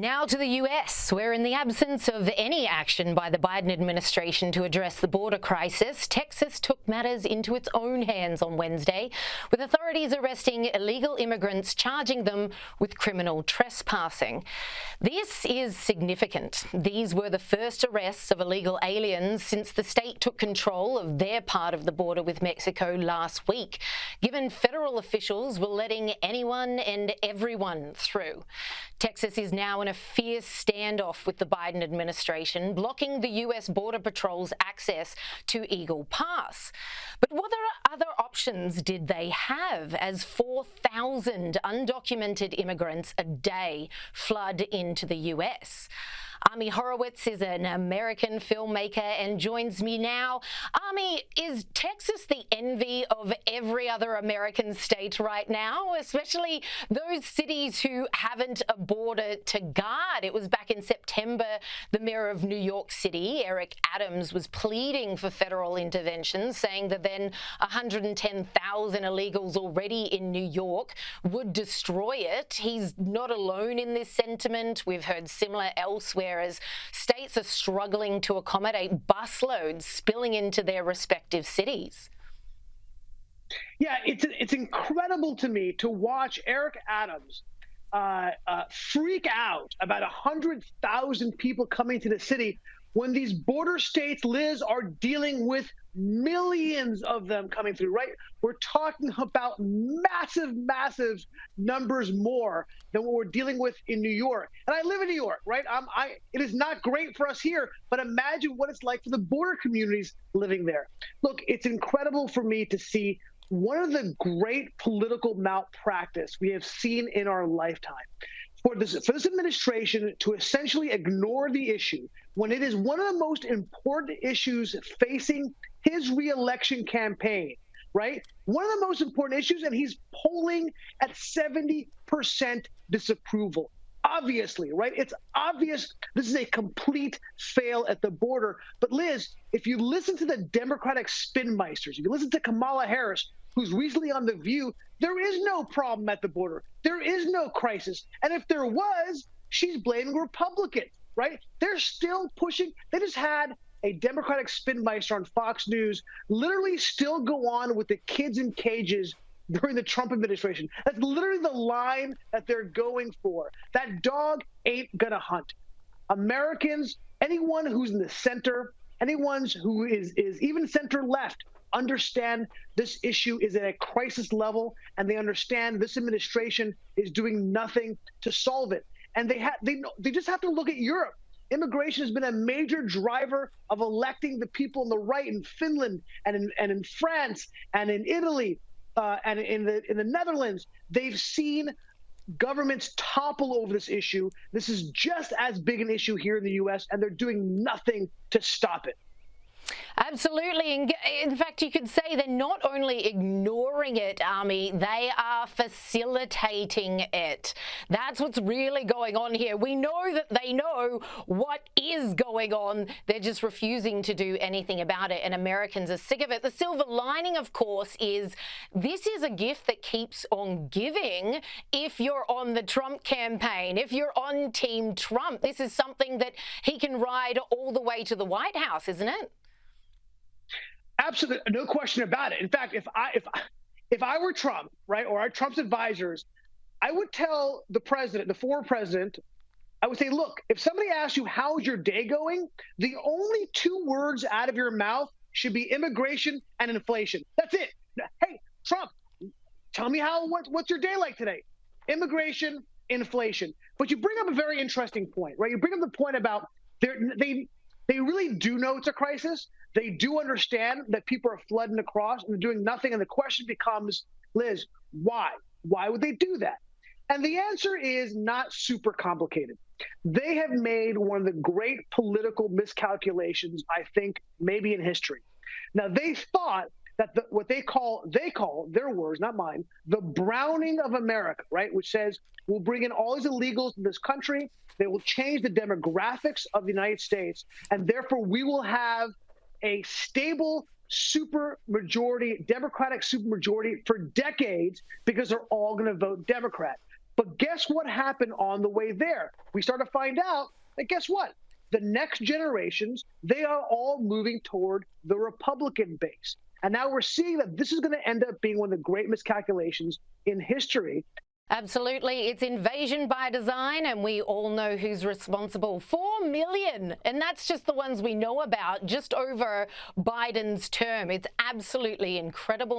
Now to the US, where in the absence of any action by the Biden administration to address the border crisis, Texas took matters into its own hands on Wednesday, with authorities arresting illegal immigrants, charging them with criminal trespassing. This is significant. These were the first arrests of illegal aliens since the state took control of their part of the border with Mexico last week, given federal officials were letting anyone and everyone through. Texas is now in a fierce standoff with the Biden administration, blocking the US Border Patrol's access to Eagle Pass. But what other options did they have as 4,000 undocumented immigrants a day flood into the US? Ami Horowitz is an American filmmaker and joins me now. Ami, is Texas the envy of every other American state right now, especially those cities who haven't a border to guard? It was back in September, the mayor of New York City, Eric Adams, was pleading for federal intervention, saying that then 110,000 illegals already in New York would destroy it. He's not alone in this sentiment. We've heard similar elsewhere as states are struggling to accommodate busloads spilling into their respective cities. Yeah, it's incredible to me to watch Eric Adams freak out about 100,000 people coming to the city when these border states, Liz, are dealing with millions of them coming through, right? We're talking about massive, massive numbers more than what we're dealing with in New York. And I live in New York, right? It is not great for us here, but imagine what it's like for the border communities living there. Look, it's incredible for me to see one of the great political malpractice we have seen in our lifetime. For this administration to essentially ignore the issue when it is one of the most important issues facing his reelection campaign, right? One of the most important issues, and he's polling at 70% disapproval. Obviously, right? It's obvious this is a complete fail at the border. But Liz, if you listen to the Democratic spinmeisters, if you listen to Kamala Harris, who's recently on The View, there is no problem at the border. There is no crisis. And if there was, she's blaming Republicans, right? They're still pushing. They just had a Democratic spinmeister on Fox News literally still go on with the kids in cages during the Trump administration. That's literally the line that they're going for. That dog ain't gonna hunt. Americans, anyone who's in the center, anyone who is even center left, understand this issue is at a crisis level, and they understand this administration is doing nothing to solve it. And they just have to look at Europe. Immigration has been a major driver of electing the people on the right in Finland and in France and in Italy and in the Netherlands. They've seen governments topple over this issue. This is just as big an issue here in the U.S., and they're doing nothing to stop it. Absolutely. In fact, you could say they're not only ignoring it, Ami, they are facilitating it. That's what's really going on here. We know that they know what is going on. They're just refusing to do anything about it, and Americans are sick of it. The silver lining, of course, is this is a gift that keeps on giving if you're on the Trump campaign, if you're on Team Trump. This is something that he can ride all the way to the White House, isn't it? Absolutely, no question about it. In fact, if I were Trump, right, or Trump's advisors, I would tell the president, the former president, I would say, look, if somebody asks you how's your day going, the only two words out of your mouth should be immigration and inflation. That's it. Hey, Trump, tell me what's your day like today? Immigration, inflation. But you bring up a very interesting point, right? You bring up the point about they really do know it's a crisis. They do understand that people are flooding across and they're doing nothing. And the question becomes, Liz, why? Why would they do that? And the answer is not super complicated. They have made one of the great political miscalculations, I think, maybe in history. Now, they thought that what they call, their words, not mine, the browning of America, right, which says we'll bring in all these illegals to this country. They will change the demographics of the United States, and therefore we will have a stable supermajority, Democratic supermajority for decades because they're all going to vote Democrat. But guess what happened on the way there? We start to find out that guess what? The next generations, they are all moving toward the Republican base. And now we're seeing that this is going to end up being one of the great miscalculations in history. Absolutely. It's invasion by design, and we all know who's responsible. 4 million. And that's just the ones we know about just over Biden's term. It's absolutely incredible.